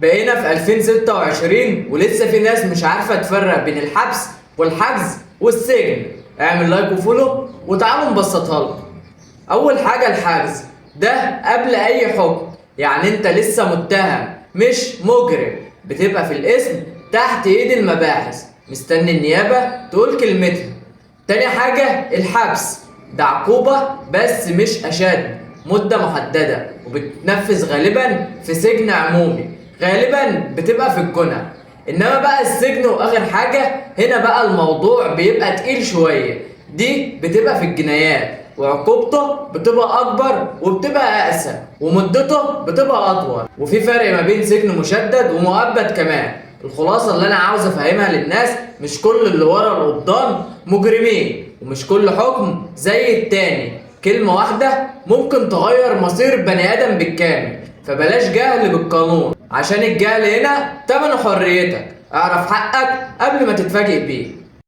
بقينا في 2026 ولسه في ناس مش عارفة تفرق بين الحبس والحجز والسجن. اعمل لايك وفولو وتعالوا نبسطها لكم. أول حاجة الحجز ده قبل أي حكم، يعني أنت لسه متهم مش مجرم، بتبقى في الاسم تحت إيد المباحث مستني النيابة تقول كلمتها. تاني حاجة الحبس ده عقوبة بس مش أشد، مدة محددة وبتنفذ غالبا في سجن عمومي، غالبا بتبقى في الجنة. انما بقى السجن واخر حاجة هنا بقى الموضوع بيبقى تقيل شوية، دي بتبقى في الجنايات وعقوبته بتبقى اكبر وبتبقى اقسى ومدته بتبقى اطول، وفي فرق ما بين سجن مشدد ومؤبد كمان. الخلاصة اللي انا عاوز افهمها للناس، مش كل اللي ورا القضبان مجرمين، ومش كل حكم زي التاني. كلمة واحدة ممكن تغير مصير بني ادم بالكامل، فبلاش جهل بالقانون، عشان الجهل هنا تمنه حريتك. اعرف حقك قبل ما تتفاجئ بيه.